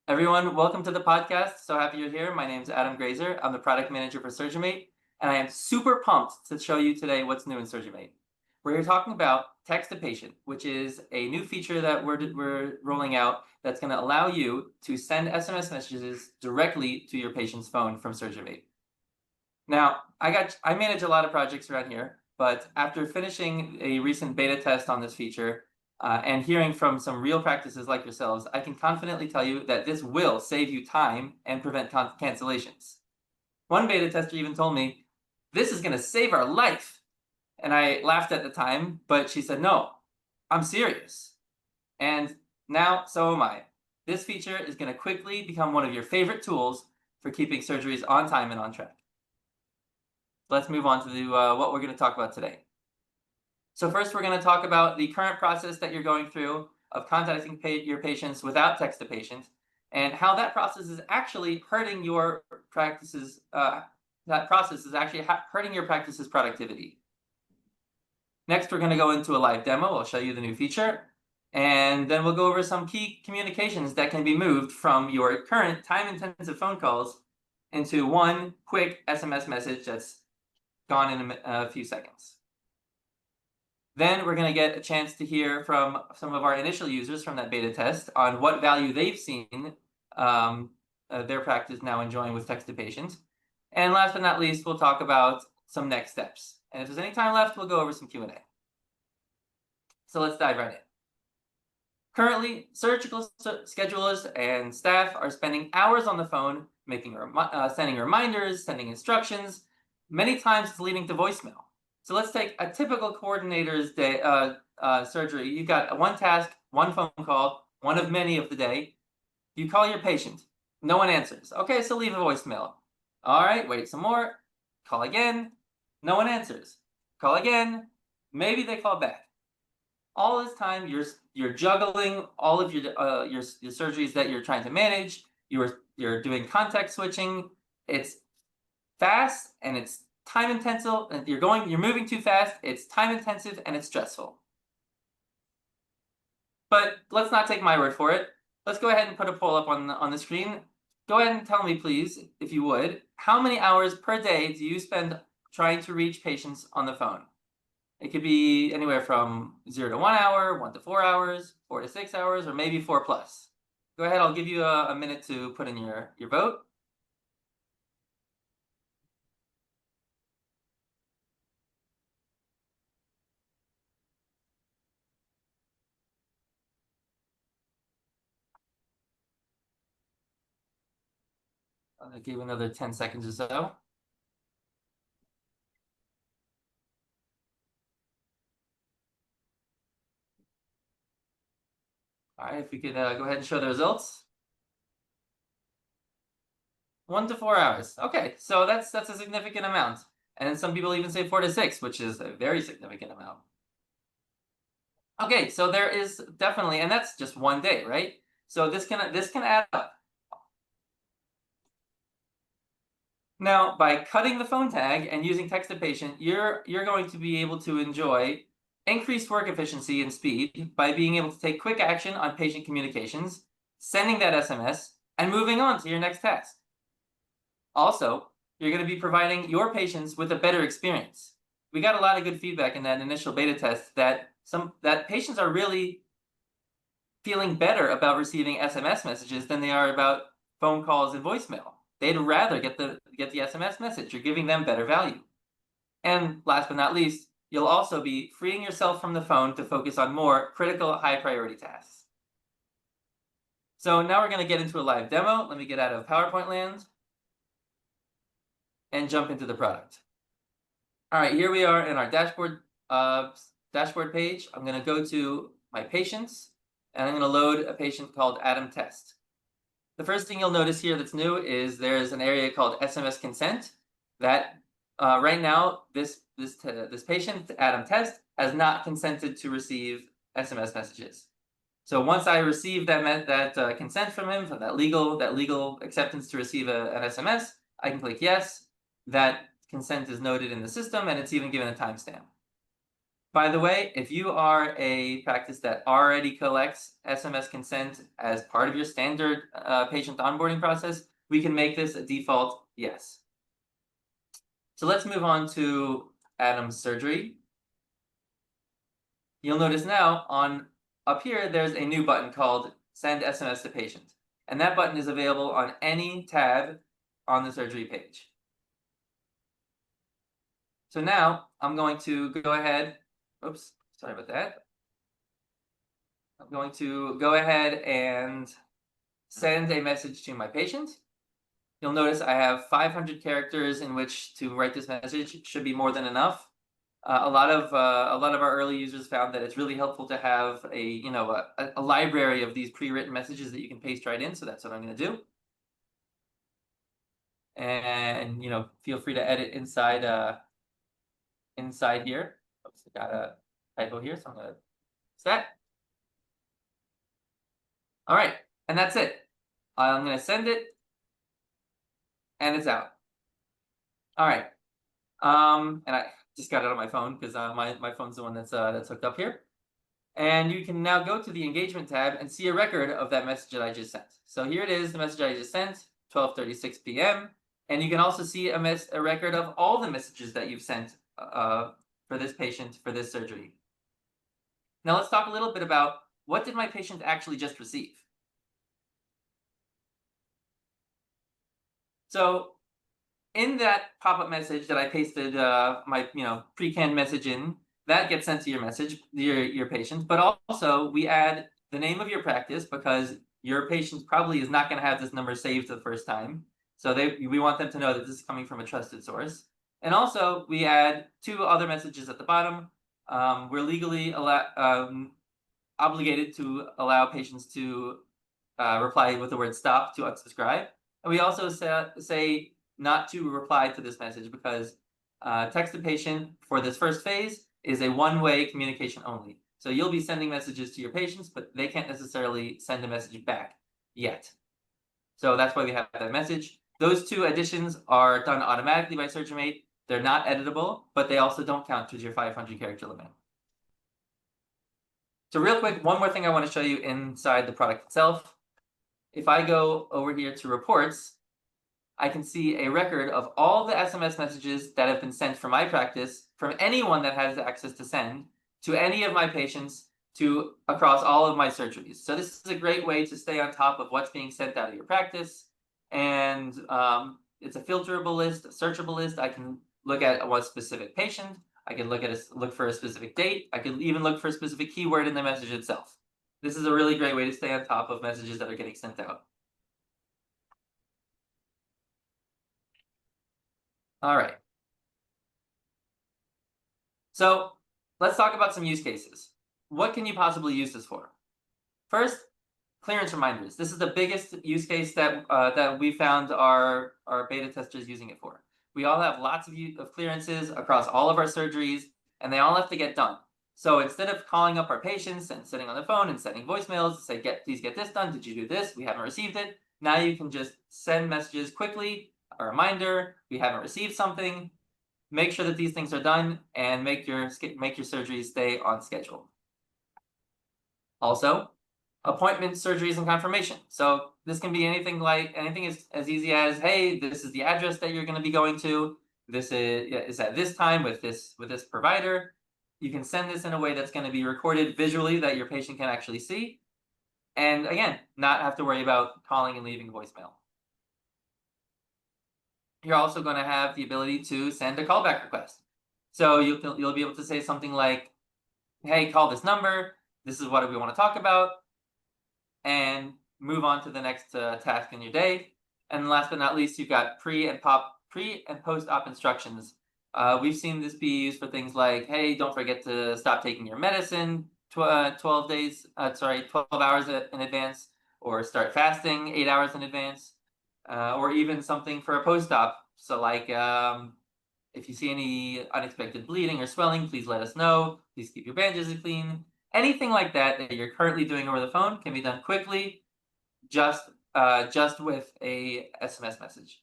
Everyone, welcome to the podcast. So happy you're here. My name is Adam Grazer. I'm the product manager for SurgeonMate, and I am super pumped to show you today what's new in SurgeonMate. We're here talking about Text-to-Patient, which is a new feature that we're rolling out that's going to allow you to send SMS messages directly to your patient's phone from SurgeonMate. Now, I manage a lot of projects around here, but after finishing a recent beta test on this feature, and hearing from some real practices like yourselves, I can confidently tell you that this will save you time and prevent cancellations. One beta tester even told me, "This is going to save our life." And I laughed at the time, but she said, "No, I'm serious." And now, so am I. This feature is going to quickly become one of your favorite tools for keeping surgeries on time and on track. Let's move on to what we're going to talk about today. So first, we're going to talk about the current process that you're going through of contacting your patients without Text-to-Patient, and how that process is actually hurting your practices. That process is actually hurting your practice's productivity. Next, we're going to go into a live demo. I'll show you the new feature, and then we'll go over some key communications that can be moved from your current time-intensive phone calls into one quick SMS message that's gone in a few seconds. Then we're going to get a chance to hear from some of our initial users from that beta test on what value they've seen their practice now enjoying with Text-to-Patient. And last but not least, we'll talk about some next steps. And if there's any time left, we'll go over some Q&A. So let's dive right in. Currently, surgical schedulers and staff are spending hours on the phone, sending reminders, sending instructions. Many times it's leading to voicemail. So let's take a typical coordinator's day surgery. You've got one task, one phone call, one of many of the day. You call your patient. No one answers. Okay, so leave a voicemail. All right, wait some more. Call again. No one answers. Call again. Maybe they call back. All this time, you're juggling all of your surgeries that you're trying to manage. You're doing context switching. It's fast and it's time intensive, and you're moving too fast. It's time intensive and it's stressful. But let's not take my word for it. Let's go ahead and put a poll up on the screen. Go ahead and tell me, please, if you would, how many hours per day do you spend trying to reach patients on the phone? It could be anywhere from 0 to 1 hour, 1 to 4 hours, 4 to 6 hours, or maybe 4 plus. Go ahead, I'll give you a minute to put in your vote. I'll give another 10 seconds or so. All right, if we could go ahead and show the results. 1 to 4 hours. Okay, so that's a significant amount. And some people even say 4 to 6, which is a very significant amount. Okay, so there is definitely, and that's just one day, right? So this can add up. Now, by cutting the phone tag and using Text-to-Patient, you're going to be able to enjoy increased work efficiency and speed by being able to take quick action on patient communications, sending that SMS, and moving on to your next task. Also, you're going to be providing your patients with a better experience. We got a lot of good feedback in that initial beta test that patients are really feeling better about receiving SMS messages than they are about phone calls and voicemail. They'd rather get the SMS message. You're giving them better value. And last but not least, you'll also be freeing yourself from the phone to focus on more critical, high-priority tasks. So now we're going to get into a live demo. Let me get out of PowerPoint land and jump into the product. All right, here we are in our dashboard page. I'm going to go to my patients, and I'm going to load a patient called Adam Test. The first thing you'll notice here that's new is there's an area called SMS consent that right now this patient, Adam Test, has not consented to receive SMS messages. So once I receive that consent from him, from that legal acceptance to receive an SMS, I can click yes. That consent is noted in the system, and it's even given a timestamp. By the way, if you are a practice that already collects SMS consent as part of your standard patient onboarding process, we can make this a default yes. So let's move on to Adam's surgery. You'll notice now up here, there's a new button called Send SMS to Patient. And that button is available on any tab on the surgery page. So now I'm going to go ahead, oops, sorry about that. I'm going to go ahead and send a message to my patient. You'll notice I have 500 characters in which to write this message. It should be more than enough. A lot of our early users found that it's really helpful to have a library of these pre-written messages that you can paste right in. So that's what I'm going to do. And feel free to edit inside here. Oops, I got a typo here, so I'm going to fix that. All right, and that's it. I'm going to send it, and it's out. All right. And I just got it on my phone because my phone's the one that's hooked up here. And you can now go to the engagement tab and see a record of that message that I just sent. So here it is, the message I just sent, 12:36 p.m. And you can also see a record of all the messages that you've sent for this patient for this surgery. Now let's talk a little bit about what did my patient actually just receive. So in that pop-up message that I pasted my pre-canned message in, that gets sent to your message, your patient. But also we add the name of your practice because your patient probably is not going to have this number saved the first time. So we want them to know that this is coming from a trusted source. And also we add 2 other messages at the bottom. We're legally obligated to allow patients to reply with the word stop to unsubscribe. And we also say not to reply to this message because Text-to-Patient for this first phase is a one-way communication only. So you'll be sending messages to your patients, but they can't necessarily send a message back yet. So that's why we have that message. Those 2 additions are done automatically by SurgeMate. They're not editable, but they also don't count towards your 500 character limit. So real quick, one more thing I want to show you inside the product itself. If I go over here to reports, I can see a record of all the SMS messages that have been sent from my practice, from anyone that has access to send, to any of my patients, to across all of my surgeries. So this is a great way to stay on top of what's being sent out of your practice. And it's a filterable list, a searchable list. I can look at one specific patient. I can look for a specific date. I can even look for a specific keyword in the message itself. This is a really great way to stay on top of messages that are getting sent out. All right. So let's talk about some use cases. What can you possibly use this for? First, clearance reminders. This is the biggest use case that we found our beta testers using it for. We all have lots of clearances across all of our surgeries, and they all have to get done. So instead of calling up our patients and sitting on the phone and sending voicemails to say, please get this done. Did you do this? We haven't received it. Now you can just send messages quickly, a reminder, we haven't received something. Make sure that these things are done and make your surgeries stay on schedule. Also, appointment, surgeries, and confirmation. So this can be anything as easy as, hey, this is the address that you're going to be going to. This is at this time with this provider. You can send this in a way that's going to be recorded visually that your patient can actually see. And again, not have to worry about calling and leaving voicemail. You're also going to have the ability to send a callback request. So you'll be able to say something like, hey, call this number. This is what we want to talk about. And move on to the next task in your day. And last but not least, you've got pre and post-op instructions. We've seen this be used for things like, hey, don't forget to stop taking your medicine 12 hours in advance, or start fasting 8 hours in advance, or even something for a post-op. So like, if you see any unexpected bleeding or swelling, please let us know. Please keep your bandages clean. Anything like that you're currently doing over the phone can be done quickly, just with a SMS message.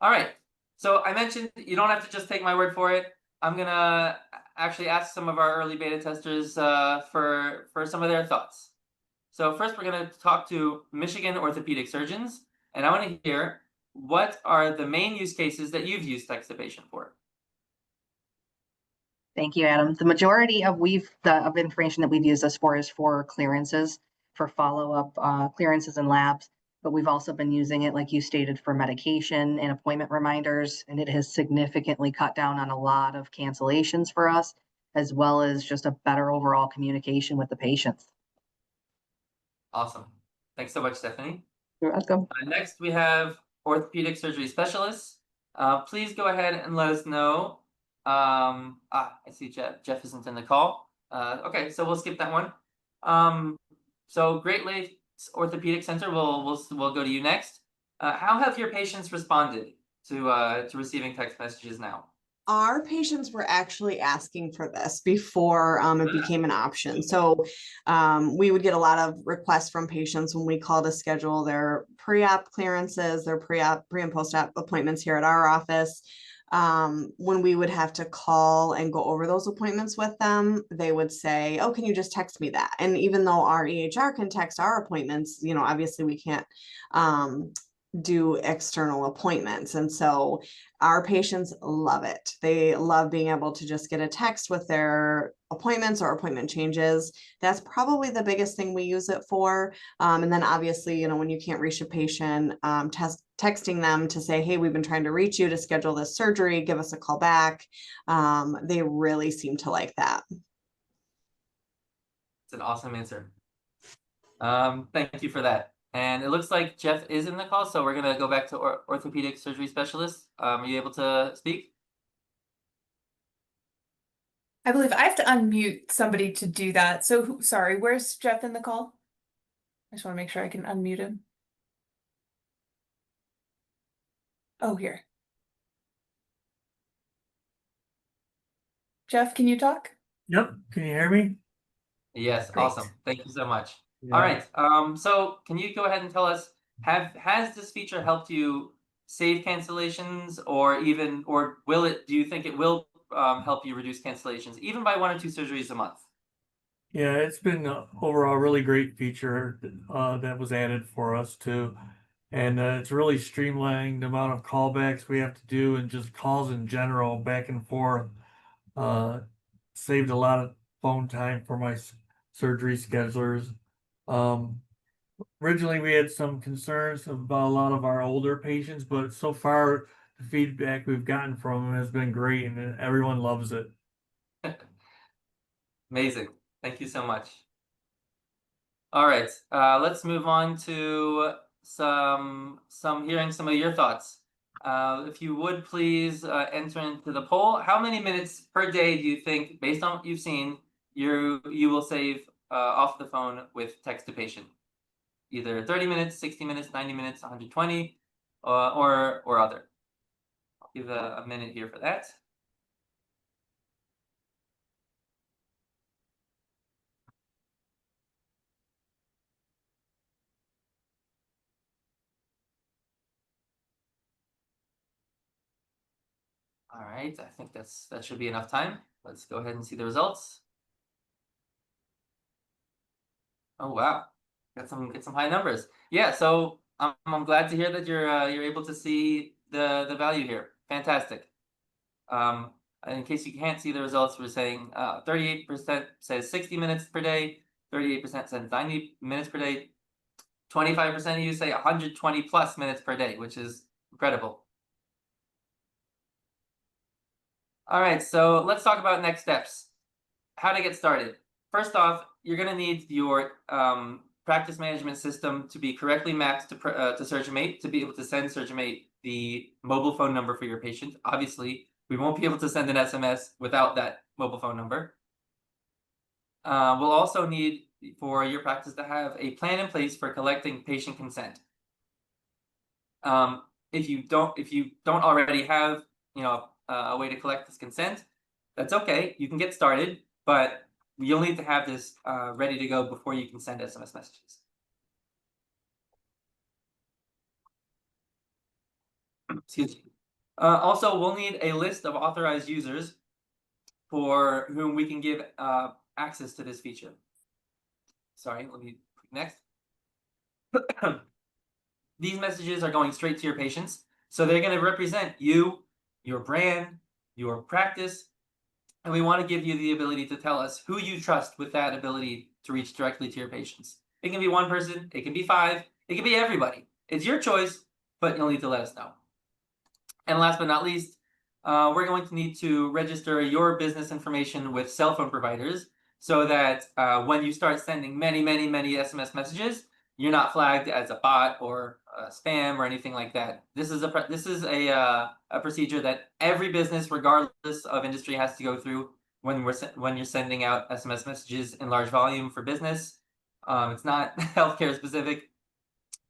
All right. So I mentioned you don't have to just take my word for it. I'm gonna actually ask some of our early beta testers for some of their thoughts. So first, we're gonna talk to Michigan orthopedic surgeons, and I want to hear what are the main use cases that you've used Text-to-Patient for. Thank you, Adam. The majority of information that we've used this for is for clearances, for follow-up clearances and labs. But we've also been using it, like you stated, for medication and appointment reminders, and it has significantly cut down on a lot of cancellations for us, as well as just a better overall communication with the patients. Awesome. Thanks so much, Stephanie. You're welcome. Next, we have orthopedic surgery specialists. Please go ahead and let us know. I see Jeff. Jeff isn't in the call. Okay, so we'll skip that one. So Great Lakes Orthopedic Center, we'll go to you next. How have your patients responded to receiving text messages now? Our patients were actually asking for this before it became an option. So we would get a lot of requests from patients when we call to schedule their pre-op clearances, their pre and post-op appointments here at our office. When we would have to call and go over those appointments with them, they would say, "Oh, can you just text me that?" And even though our EHR can text our appointments, obviously we can't do external appointments. And so our patients love it. They love being able to just get a text with their appointments or appointment changes. That's probably the biggest thing we use it for. And then obviously, when you can't reach a patient, texting them to say, "Hey, we've been trying to reach you to schedule this surgery, give us a call back." They really seem to like that. It's an awesome answer. Thank you for that. And it looks like Jeff is in the call, so we're gonna go back to orthopedic surgery specialist. Are you able to speak? I believe I have to unmute somebody to do that. So sorry, where's Jeff in the call? I just want to make sure I can unmute him. Oh, here. Jeff, can you talk? Yep. Can you hear me? Yes, Great. awesome. Thank you so much. Yeah. All right. So can you go ahead and tell us, has this feature helped you save cancellations, or do you think it will help you reduce cancellations, even by 1 or 2 surgeries a month? Yeah, it's been overall a really great feature that was added for us too. And it's really streamlining the amount of callbacks we have to do and just calls in general back and forth. Saved a lot of phone time for my surgery schedulers. Originally, we had some concerns about a lot of our older patients, but so far the feedback we've gotten from them has been great, and everyone loves it. Amazing. Thank you so much. All right. Let's move on to hearing some of your thoughts. If you would please enter into the poll. How many minutes per day do you think, based on what you've seen, you will save off the phone with Text-to-Patient? Either 30 minutes, 60 minutes, 90 minutes, 120, or other. I'll give a minute here for that. All right, I think that should be enough time. Let's go ahead and see the results. Oh wow, get some high numbers. Yeah, so I'm glad to hear that you're able to see the value here. Fantastic. In case you can't see the results, we're saying 38% says 60 minutes per day, 38% says 90 minutes per day, 25% of you say 120 plus minutes per day, which is incredible. All right, so let's talk about next steps. How to get started. First off, you're going to need your practice management system to be correctly mapped to SurgiMate to be able to send SurgiMate the mobile phone number for your patient. Obviously, we won't be able to send an SMS without that mobile phone number. We'll also need for your practice to have a plan in place for collecting patient consent. If you don't already have a way to collect this consent, that's okay. You can get started, but you'll need to have this ready to go before you can send SMS messages. Excuse me. Also, we'll need a list of authorized users for whom we can give access to this feature. Sorry, let me click next. These messages are going straight to your patients. So they're going to represent you, your brand, your practice. And we want to give you the ability to tell us who you trust with that ability to reach directly to your patients. It can be one person, it can be 5, it can be everybody. It's your choice, but you'll need to let us know. And last but not least, we're going to need to register your business information with cell phone providers so that when you start sending many SMS messages, you're not flagged as a bot or spam or anything like that. This is a procedure that every business, regardless of industry, has to go through when you're sending out SMS messages in large volume for business. It's not healthcare specific.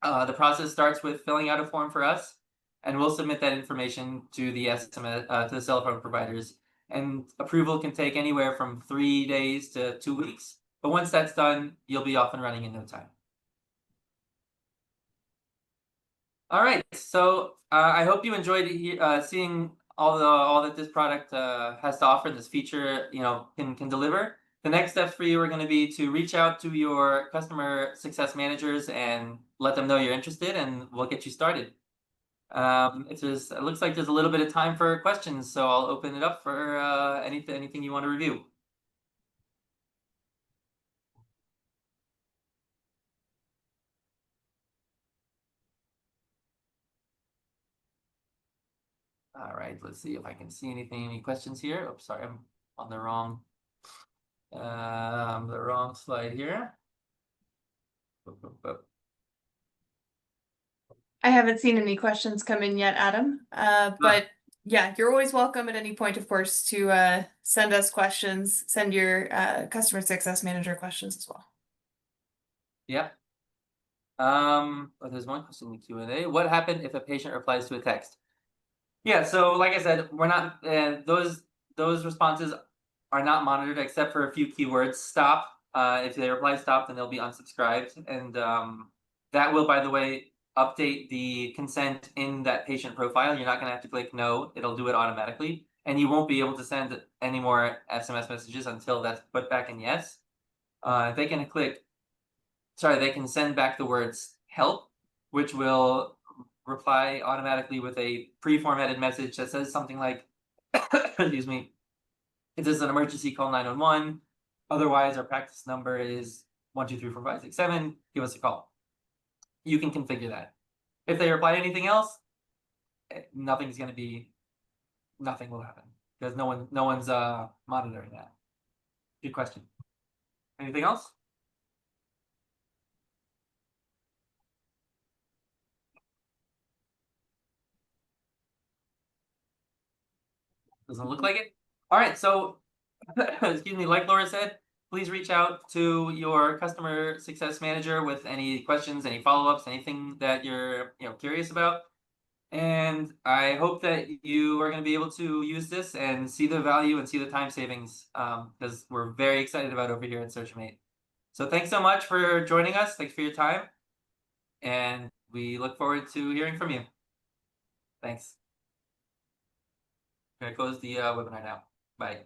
The process starts with filling out a form for us, and we'll submit that information to the SMS to the cell phone providers. And approval can take anywhere from 3 days to 2 weeks. But once that's done, you'll be off and running in no time. All right, so I hope you enjoyed seeing all that this product has to offer. This feature, can deliver. The next steps for you are going to be to reach out to your customer success managers and let them know you're interested, and we'll get you started. It looks like there's a little bit of time for questions, so I'll open it up for anything you want to review. All right, let's see if I can see any questions here. Oops, sorry, I'm on the wrong slide here. I haven't seen any questions come in yet, Adam. But yeah, you're always welcome at any point, of course, to send us questions, send your customer success manager questions as well. Yep. There's one question in the Q&A. What happened if a patient replies to a text? Yeah, so like I said, we're not those responses are not monitored except for a few keywords. Stop. If they reply stop, then they'll be unsubscribed, and that will, by the way, update the consent in that patient profile. You're not going to have to click no; it'll do it automatically, and you won't be able to send any more SMS messages until that's put back in yes. They can they can send back the words help, which will reply automatically with a pre-formatted message that says something like, excuse me, if this is an emergency, call 911. Otherwise, our practice number is 1234567. Give us a call. You can configure that. If they reply anything else, nothing will happen because no one's monitoring that. Good question. Anything else? Doesn't look like it. All right, so excuse me, like Laura said, please reach out to your customer success manager with any questions, any follow-ups, anything that you're curious about. And I hope that you are going to be able to use this and see the value and see the time savings, because we're very excited about over here at SurgeMate. So thanks so much for joining us. Thanks for your time. And we look forward to hearing from you. Thanks. I'm going to close the webinar now. Bye.